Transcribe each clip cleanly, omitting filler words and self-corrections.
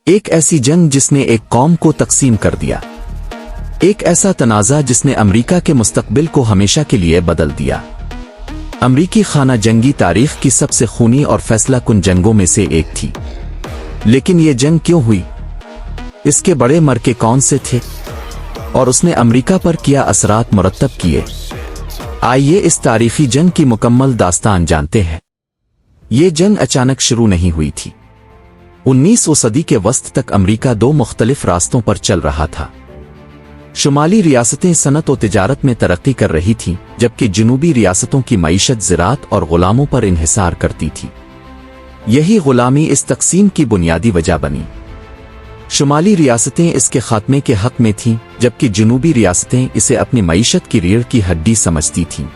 ایک ایسی جنگ جس نے ایک قوم کو تقسیم کر دیا، ایک ایسا تنازع جس نے امریکہ کے مستقبل کو ہمیشہ کے لیے بدل دیا۔ امریکی خانہ جنگی تاریخ کی سب سے خونی اور فیصلہ کن جنگوں میں سے ایک تھی۔ لیکن یہ جنگ کیوں ہوئی؟ اس کے بڑے مرکے کون سے تھے؟ اور اس نے امریکہ پر کیا اثرات مرتب کیے؟ آئیے اس تاریخی جنگ کی مکمل داستان جانتے ہیں۔ یہ جنگ اچانک شروع نہیں ہوئی تھی۔ 19ویں صدی کے وسط تک امریکہ دو مختلف راستوں پر چل رہا تھا۔ شمالی ریاستیں صنعت و تجارت میں ترقی کر رہی تھیں، جبکہ جنوبی ریاستوں کی معیشت زراعت اور غلاموں پر انحصار کرتی تھی۔ یہی غلامی اس تقسیم کی بنیادی وجہ بنی۔ شمالی ریاستیں اس کے خاتمے کے حق میں تھیں، جبکہ جنوبی ریاستیں اسے اپنی معیشت کی ریڑھ کی ہڈی سمجھتی تھیں۔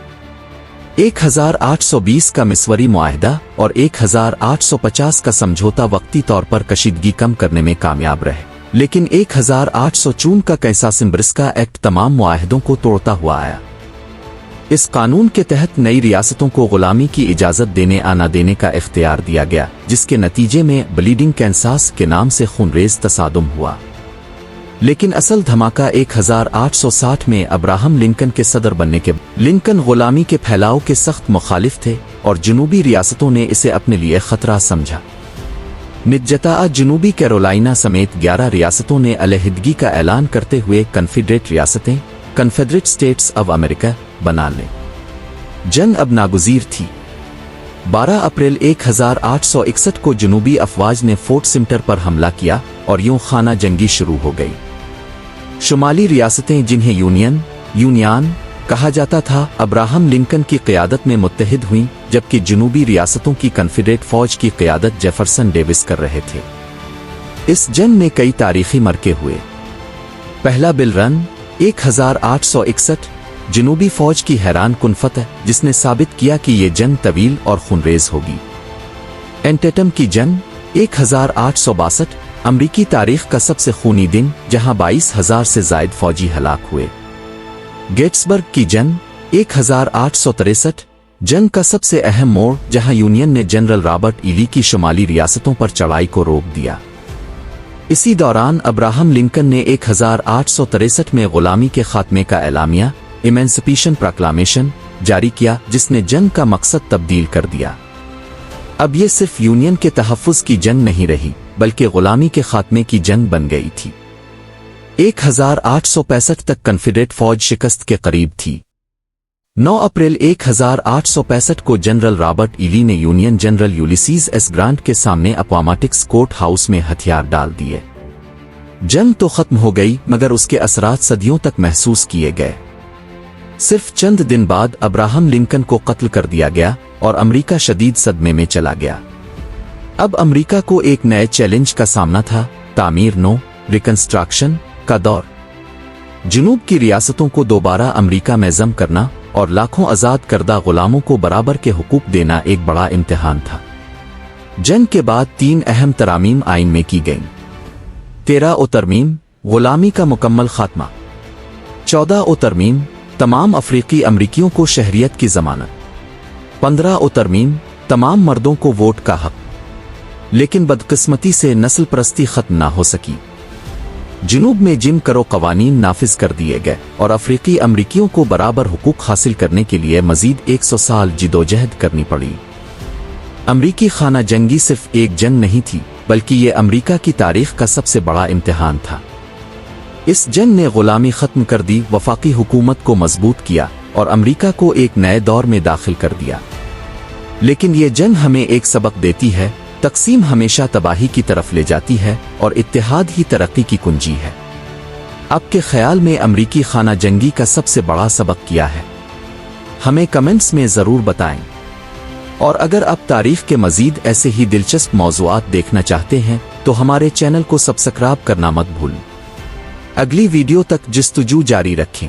1820 کا مسوری معاہدہ اور 1850 کا سمجھوتا وقتی طور پر کشیدگی کم کرنے میں کامیاب رہے، لیکن 1864 کا کیساسمبرسکا ایکٹ تمام معاہدوں کو توڑتا ہوا آیا۔ اس قانون کے تحت نئی ریاستوں کو غلامی کی اجازت دینے نہ دینے کا اختیار دیا گیا، جس کے نتیجے میں بلیڈنگ کینساس کے نام سے خونریز تصادم ہوا۔ لیکن اصل دھماکہ 1860 میں ابراہم لنکن کے صدر بننے کے بعد۔ لنکن غلامی کے پھیلاؤ کے سخت مخالف تھے اور جنوبی ریاستوں نے اسے اپنے لیے خطرہ سمجھا۔ متجدہ جنوبی کیرولائنا سمیت 11 ریاستوں نے علیحدگی کا اعلان کرتے ہوئے کنفیڈریٹ ریاستیں کنفیڈریٹ اسٹیٹس آف امریکہ بنا لیں۔ جنگ اب ناگزیر تھی۔ 12 اپریل 1861 کو جنوبی افواج نے فورٹ سمٹر پر حملہ کیا اور یوں خانہ جنگی شروع ہو گئی۔ شمالی ریاستیں، جنہیں یونین کہا جاتا تھا، ابراہم لنکن کی قیادت میں متحد ہوئیں، جبکہ جنوبی ریاستوں کی کنفیڈریٹ فوج کی قیادت جیفرسن ڈیوس کر رہے تھے۔ اس جنگ میں کئی تاریخی مرکے ہوئے۔ پہلا بل رن 1861، جنوبی فوج کی حیران کن فتح، جس نے ثابت کیا کہ یہ جنگ طویل اور خونریز ہوگی۔ اینٹیٹم کی جنگ 1862، امریکی تاریخ کا سب سے خونی دن، جہاں 22,000 سے زائد فوجی ہلاک ہوئے۔ گیٹسبرگ کی جنگ 1863، جنگ کا سب سے اہم موڑ، جہاں یونین نے جنرل رابرٹ ای لی کی شمالی ریاستوں پر چڑھائی کو روک دیا۔ اسی دوران ابراہم لنکن نے 1863 میں غلامی کے خاتمے کا اعلامیہ ایمانسپیشن پروکلامیشن جاری کیا، جس نے جنگ کا مقصد تبدیل کر دیا۔ اب یہ صرف یونین کے تحفظ کی جنگ نہیں رہی، بلکہ غلامی کے خاتمے کی جنگ بن گئی تھی۔ 1865 تک کنفیڈریٹ فوج شکست کے قریب تھی۔ 9 اپریل 1865 کو جنرل رابرٹ ای لی نے یونین جنرل یولیسیز ایس گرانٹ کے سامنے اپواماٹکس کورٹ ہاؤس میں ہتھیار ڈال دیے۔ جنگ تو ختم ہو گئی، مگر اس کے اثرات صدیوں تک محسوس کیے گئے۔ صرف چند دن بعد ابراہم لنکن کو قتل کر دیا گیا اور امریکہ شدید صدمے میں چلا گیا۔ اب امریکہ کو ایک نئے چیلنج کا سامنا تھا، تعمیر نو ریکنسٹرکشن کا دور۔ جنوب کی ریاستوں کو دوبارہ امریکہ میں ضم کرنا اور لاکھوں آزاد کردہ غلاموں کو برابر کے حقوق دینا ایک بڑا امتحان تھا۔ جنگ کے بعد 3 اہم ترامیم آئین میں کی گئیں۔ 13 ترمیم، غلامی کا مکمل خاتمہ۔ 14 ترمیم، تمام افریقی امریکیوں کو شہریت کی ضمانت۔ 15 ترمیم، تمام مردوں کو ووٹ کا حق۔ لیکن بدقسمتی سے نسل پرستی ختم نہ ہو سکی۔ جنوب میں جم کرو قوانین نافذ کر دیے گئے اور افریقی امریکیوں کو برابر حقوق حاصل کرنے کے لیے مزید 100 سال جدوجہد کرنی پڑی۔ امریکی خانہ جنگی صرف ایک جنگ نہیں تھی، بلکہ یہ امریکہ کی تاریخ کا سب سے بڑا امتحان تھا۔ اس جنگ نے غلامی ختم کر دی، وفاقی حکومت کو مضبوط کیا اور امریکہ کو ایک نئے دور میں داخل کر دیا۔ لیکن یہ جنگ ہمیں ایک سبق دیتی ہے، تقسیم ہمیشہ تباہی کی طرف لے جاتی ہے اور اتحاد ہی ترقی کی کنجی ہے۔ آپ کے خیال میں امریکی خانہ جنگی کا سب سے بڑا سبق کیا ہے؟ ہمیں کمنٹس میں ضرور بتائیں۔ اور اگر آپ تاریخ کے مزید ایسے ہی دلچسپ موضوعات دیکھنا چاہتے ہیں تو ہمارے چینل کو سبسکرائب کرنا مت بھولیں۔ اگلی ویڈیو تک جستجو جاری رکھیں۔